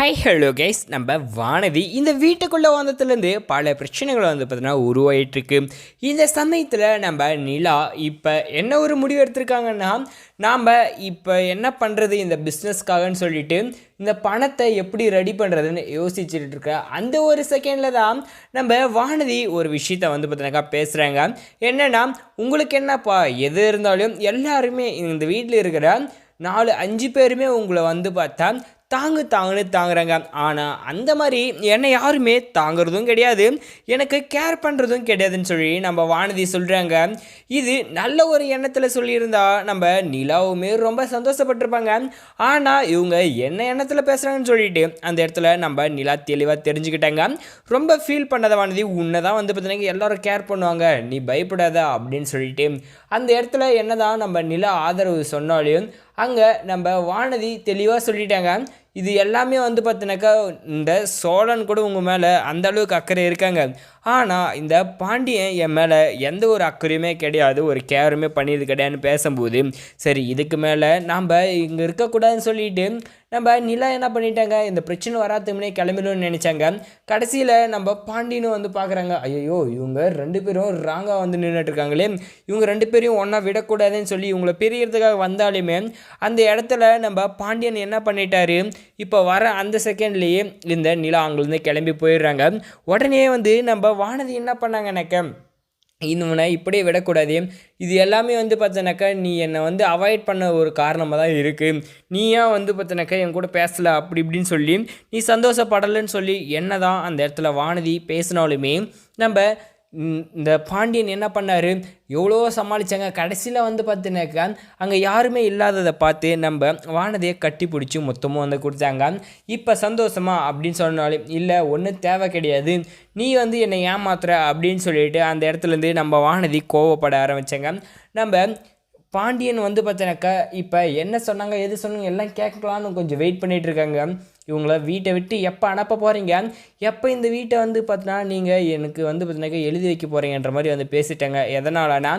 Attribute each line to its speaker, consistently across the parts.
Speaker 1: Hi hello guys, நம்ம வானதி இந்த வீட்டுக்குள்ளே வந்ததுலேருந்து பல பிரச்சனைகள் வந்து பார்த்தீங்கன்னா உருவாயிட்டுருக்கு. இந்த சமயத்தில் நம்ம நிலா இப்போ என்ன ஒரு முடிவு எடுத்திருக்காங்கன்னா, நாம் இப்போ என்ன பண்ணுறது இந்த பிஸ்னஸ்க்காகன்னு சொல்லிட்டு இந்த பணத்தை எப்படி ரெடி பண்ணுறதுன்னு யோசிச்சுட்டு இருக்க அந்த ஒரு செகண்டில் தான் நம்ம வானதி ஒரு விஷயத்தை வந்து பார்த்தீங்கன்னாக்கா பேசுகிறாங்க. என்னென்னா, உங்களுக்கு என்னப்பா எது இருந்தாலும் எல்லாருமே இந்த வீட்டில் இருக்கிற 4-5 பேருமே உங்களை வந்து பார்த்தா தாங்குன்னு தாங்குறாங்க. ஆனால் அந்த மாதிரி என்னை யாருமே தாங்குறதும் கிடையாது, எனக்கு கேர் பண்ணுறதும் கிடையாதுன்னு சொல்லி நம்ம வானதி சொல்கிறாங்க. இது நல்ல ஒரு எண்ணத்தில் சொல்லியிருந்தா நம்ம நிலாவுமே ரொம்ப சந்தோஷப்பட்டிருப்பாங்க. ஆனால் இவங்க என்ன எண்ணத்தில் பேசுகிறாங்கன்னு சொல்லிட்டு அந்த இடத்துல நம்ம நிலா தெளிவாக தெரிஞ்சுக்கிட்டாங்க. ரொம்ப ஃபீல் பண்ணாத வானதி, உன்னை தான் வந்து பார்த்தீங்கன்னா எல்லோரும் கேர் பண்ணுவாங்க, நீ பயப்படாத அப்படின்னு சொல்லிட்டு அந்த இடத்துல என்ன தான் நம்ம நிலா ஆதரவு சொன்னாலையும் அங்கே நம்ம வானதி தெளிவாக சொல்லிட்டாங்க. இது எல்லாமே வந்து பார்த்தினாக்கா இந்த சோழன் கூட உங்கள் மேலே அந்த அளவுக்கு அக்கறை இருக்காங்க, ஆனால் இந்த பாண்டியன் என் மேலே எந்த ஒரு அக்கறையுமே கிடையாது, ஒரு கேருமே பண்ணியது கிடையாதுன்னு பேசும்போது, சரி இதுக்கு மேலே நாம் இங்கே இருக்கக்கூடாதுன்னு சொல்லிட்டு நம்ம நிலா என்ன பண்ணிட்டாங்க, இந்த பிரச்சனை வராதுக்கு முன்னே கிளம்பிடணும்னு நினச்சாங்க. கடைசியில் நம்ம பாண்டியனும் வந்து பார்க்குறாங்க, ஐயோ இவங்க 2 பேரும் ராங்காக வந்து நின்றுட்டுருக்காங்களே, இவங்க 2 பேரையும் ஒன்றா விடக்கூடாதுன்னு சொல்லி இவங்களை பிரியறதுக்காக வந்தாலுமே அந்த இடத்துல நம்ம பாண்டியன் என்ன பண்ணிட்டாரு, இப்போ வர அந்த செகண்ட்லேயே இந்த நிலா அங்கேருந்து கிளம்பி போயிடுறாங்க. உடனே வந்து நம்ம வானதி என்ன பண்ணாங்கனாக்க, இன்னொன்று இப்படியே விடக்கூடாது, இது எல்லாமே வந்து பார்த்தனாக்கா நீ என்னை வந்து அவாய்ட் பண்ண ஒரு காரணமாக தான் இருக்குது, நீயா வந்து பார்த்தனாக்கா என் கூட பேசலை அப்படி இப்படின்னு சொல்லி நீ சந்தோஷப்படலைன்னு சொல்லி என்ன தான் அந்த இடத்துல வானதி பேசினாலுமே நம்ம இந்த பாண்டியன் என்ன பண்ணார், எவ்வளோ சமாளித்தாங்க. கடைசியில் வந்து பார்த்தினாக்கா அங்கே யாருமே இல்லாததை பார்த்து நம்ம வானதியை கட்டி பிடிச்சி மொத்தமும் வந்து கொடுத்தாங்க. இப்போ சந்தோஷமா அப்படின்னு சொன்னாலும் இல்லை, ஒன்றும் தேவை கிடையாது, நீ வந்து என்னை ஏமாத்துற அப்படின்னு சொல்லிட்டு அந்த இடத்துலேருந்து நம்ம வானதி கோவப்பட ஆரம்பித்தாங்க. நம்ம பாண்டியன் வந்து பார்த்தினாக்கா இப்போ என்ன சொன்னாங்க எது சொன்னாங்க எல்லாம் கேட்கலான்னு கொஞ்சம் வெயிட் பண்ணிகிட்ருக்காங்க. இவங்கள வீட்டை விட்டு எப்போ அனுப்ப போகிறீங்க, எப்போ இந்த வீட்டை வந்து பார்த்தீங்கன்னா நீங்கள் எனக்கு வந்து பார்த்தீங்கன்னாக்கா எழுதி வைக்க போகிறீங்கன்ற மாதிரி வந்து பேசிட்டாங்க. எதனாலனா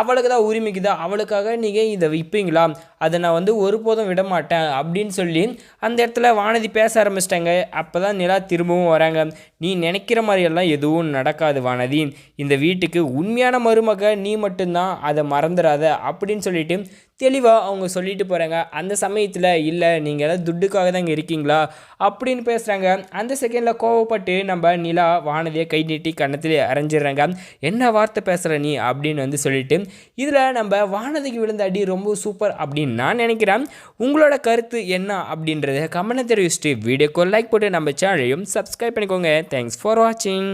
Speaker 1: அவளுக்கு தான் உரிமைக்குதா, அவளுக்காக நீங்கள் இதை விற்பீங்களா, அதை நான் வந்து ஒருபோதும் விட மாட்டேன் அப்படின்னு சொல்லி அந்த இடத்துல வானதி பேச ஆரம்பிச்சிட்டாங்க. அப்போ தான் நிலா திரும்பவும் வராங்க. நீ நினைக்கிற மாதிரியெல்லாம் எதுவும் நடக்காது வானதி, இந்த வீட்டுக்கு உண்மையான மருமக நீ மட்டும்தான், அதை மறந்துடாத அப்படின்னு சொல்லிட்டு தெளிவாக அவங்க சொல்லிட்டு போகிறாங்க. அந்த சமயத்தில் இல்லை நீங்கள் எல்லாம் துட்டுக்காக தான் இங்கே இருக்கீங்களா அப்படின்னு பேசுகிறாங்க. அந்த செகண்டில் கோவப்பட்டு நம்ம நிலா வானதியை கை நீட்டி கன்னத்திலே அரைஞ்சிடுறாங்க. என்ன வார்த்தை பேசுகிற நீ அப்படின்னு வந்து சொல்லிட்டு இதில் நம்ம வானதிக்கு விழுந்த அடி ரொம்ப சூப்பர் அப்படின்னு நான் நினைக்கிறேன். உங்களோட கருத்து என்ன அப்படின்றத கமெண்ட் தெரிவிச்சுட்டு வீடியோக்கு லைக் போட்டு நம்ம சேனலையும் சப்ஸ்கிரைப் பண்ணிக்கோங்க. தேங்க்ஸ் ஃபார் வாட்சிங்.